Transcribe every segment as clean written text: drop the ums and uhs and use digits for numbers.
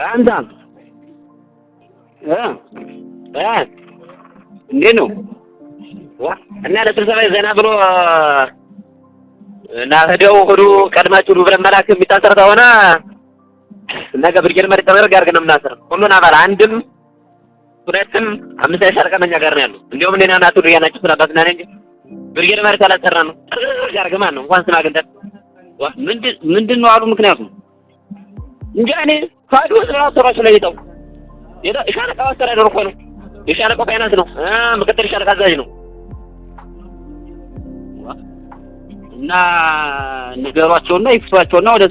አንተ እንዴት ነው እና ለስብሰባ ዘና ብሎ እና ሄደው ሁሉ ቀድማችሁ ብለን መላክ የሚታሰር ከሆነ ነገ ብርጌድ መሪ ተመረግ አድርገን ነው የምናስረው። ሁሉን አባል አንድም ሁለትም አምስት ያሻርቀመኛ ጋር ነው ያለው። እንደውም እኔና እናቱ ያናችሁ ስለባትና ነኝ ብርጌድ መሪ ታላሰራ ነው ያርገማ ነው እንኳን ስማ ገንደ ምንድን ነው አሉ። ምክንያቱም እንጂ እኔ ካዱ ስለራሱ ላይ ይተው የሻለቃው አስተዳደር እኮ ነው። የሻለቃው ፋይናንስ ነው። ምክትል ሻለቃ አዛዥ ነው። እና ንገሯቸውና ይፍቷቸውና ወደ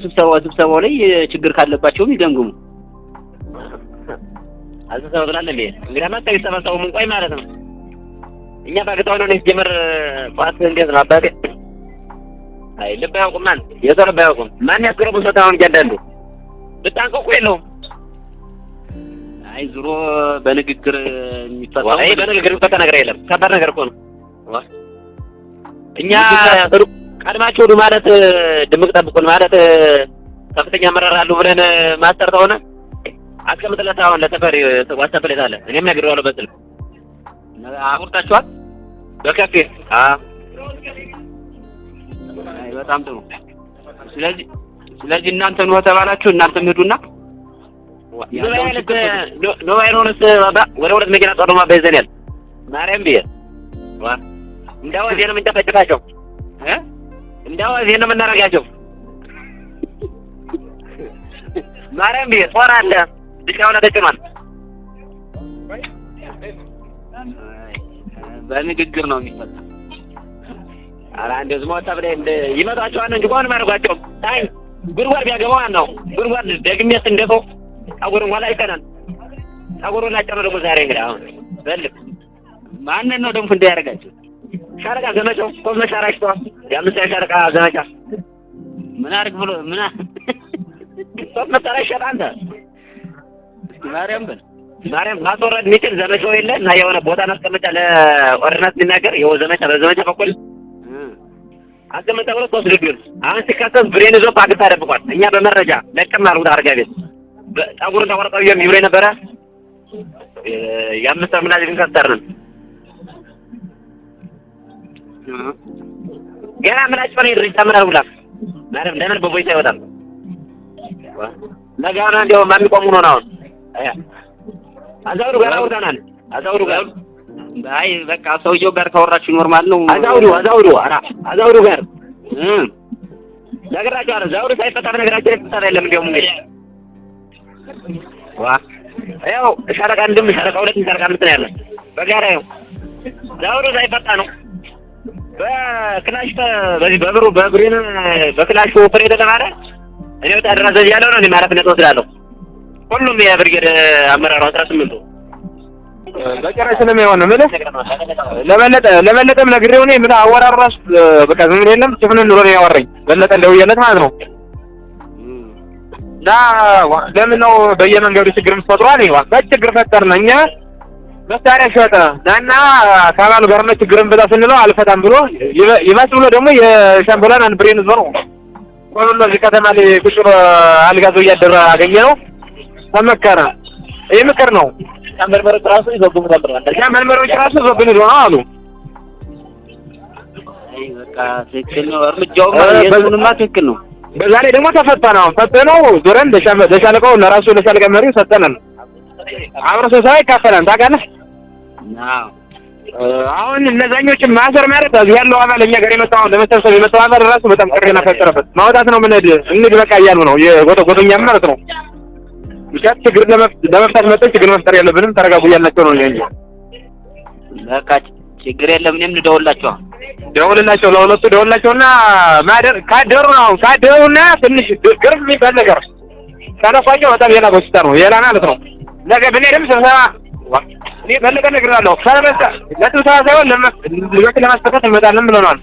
ስብሰባው ላይ ችግር ካለባቸውም ይገምግሙ። አልተሰበው ብላለህ እንግዲህ ማጣይ ተሰበሰቡ ምን ቆይ ማለት ነው። እኛ ባገታው ነው ጀመር ቋት እንዴት ነው አባቴ? አይ ልብ ያውቁም ማን የዘረባ ያውቁም ማን ያስገረቡ ሰታውን እያንዳንዱ ብታንቀቁ የለውም። አይ ዙሮ በንግግር የሚፈታው አይ በንግግር የሚፈታ ነገር የለም። ከባድ ነገር እኮ ነው። እኛ ቀድማችሁ ወዱ ማለት ድምቅ ጠብቁን ማለት ከፍተኛ አመራር አሉ ብለን ማስተር ሆነ አስቀምጥለት። አሁን ለተፈሪ ዋትስአፕ ላይ ታለ እኔም ነግሬዋለሁ በስልክ አውርታችኋል በከፌ አይ በጣም ጥሩ። ስለዚህ እናንተ ነው ተባላችሁ እናንተ ሄዱና ነው አይሮንስ ባባ ወደ ሁለት መኪና ጦርማ በዘኛል ማርያም ቢየ እንዳው እዚህ ነው የምንጨፈጭፋቸው እንዳው እዚህ ነው የምናረጋቸው ማርያም ቢየ ጦር አለ ድካውና ተጭኗል። በንግግር ነው የሚፈታ። አላ እንደዚህ ሞታ ብለ እንደ ይመጣቸዋል እንጂ ቆን ማርጓቸው ታይ ጉርጓድ ቢያገባው ነው ጉርጓድ ደግሜት እንደፈው አጎር ወላ ይከናል አጎር ወላ ጨመረ ደግሞ ዛሬ እንግዲህ አሁን በልክ ማን ነው ደግሞ እንደ ያረጋቸው ሻለቃ ዘመቻው ቆም መሻራሽቷ ያምሳ ሻለቃ ዘመቻ ምን አርግ ብሎ ምን ቆም መሻራሽ አንተ ማርያም ማስወረድ ሚችል ዘመቻው የለ እና የሆነ ቦታ ማስቀመጫ ለኦርዲናንስ ሊናገር የው ዘመቻ በዘመቻ በኩል አስቀመጣ ብሎ ተወስደው አሁን ሲካተት ብሬን ይዞ ፓክ ታደብቋል። እኛ በመረጃ ለቀም አርጉት አርጋ ቤት በጣጉር ተወርቀው የሚብሬ ነበረ ያምስት ምናጅ ግን ከተርን ገና ምናጭ ፈሪ ይተምራል ብላ ማርያም ለምን በቦይታ ይወጣል ለጋና እንደው ማን ቆሙ ነው አሁን አዛውሩ ጋር አውርተናል። አዛውሩ ጋር አይ በቃ ሰውየው ጋር ካወራችሁ ኖርማል ነው። አዛውሩ ጋር ነገራችሁ አረ ዛውሩ ሳይፈታ ነገራችሁ ይፈታል አይደለም እንደውም እንግዲህ ያው ሻለቃ እንደም ሻለቃ ሁለት ሻለቃ አምስት ነው ያለ በጋራ ያው ዛውሩ ሳይፈታ ነው በክላሽ በዚህ በብሩ በብሬን በክላሽ ወፍሬ ተተማረ እኔ ወጣ ድረስ ያለው ነው እኔ ማረፍ ነው ተወስዳለሁ። ሁሉም የብርጌድ አመራሩ 18 በቀራሽ ነው የሚሆነው ማለት ለበለጠም ነግሬው ነው ምን አወራራስ በቃ ዝም የለም ጭፍን ኑሮ ነው ያወራኝ በለጠ እንደውየለት ማለት ነው። ለምን ነው በየመንገዱ ችግር ምትፈጥሯል? ይዋ በችግር ፈጠርና እኛ መሳሪያ ሸጠ ዳና ካባሉ ጋር ነው ችግርን በዛ ስንለው አልፈታም ብሎ ይባስ ብሎ ደግሞ የሻምበላን አንድ ብሬን ዞር ነው ወሎ እዚህ ከተማ ላይ ቁጭ አልጋዞ እያደረ አገኘው ተመከረ። ይሄ ምክር ነው። ሻምበልመሮች ራሱ ይዘጉም ነበር አንተ ሻምበልመሮች ራሱ ይዘጉም ነው አሉ። አይ በቃ ትክክል ነው እርምጃው በዝምማ ትክክል ነው። በዛ ላይ ደግሞ ተፈተነው ዞረን ለሻለቃው ለራሱ ለሻለቃ መሪው ሰጠነን አብረው ሰው ይካፈላል ታውቃለህ። አሁን እነዛኞች ማሰር ማለት እዚህ ያለው አባል እኛ ጋር የመጣው ለመሰብሰብ የመጣው አባል ራሱ በጣም ቅሬና ፈጠረበት። ማውጣት ነው ምን እንድ በቃ እያሉ ነው የጎተጎተኛ ማለት ነው። ብቻ ችግር ለመፍታት መጥቶ ችግር መፍጠር ያለብንም ተረጋጉ ያላቸው ነው እንጂ በቃ ችግር የለም። እኔም ደውልላቸው ለሁለቱ ደውልላቸውና ማደር ካደሩ ነው ካደሩና ትንሽ ግርም የሚባል ነገር ካለፋቸው በጣም የላ በሽታ ነው የላ ማለት ነው። ነገ ብንሄድም ስብሰባ እኔ በለቀ ነግራለሁ ካለበዛ ለስብሰባ ሳይሆን ልጆችን ለማስፈታት እንመጣለን ብለናል።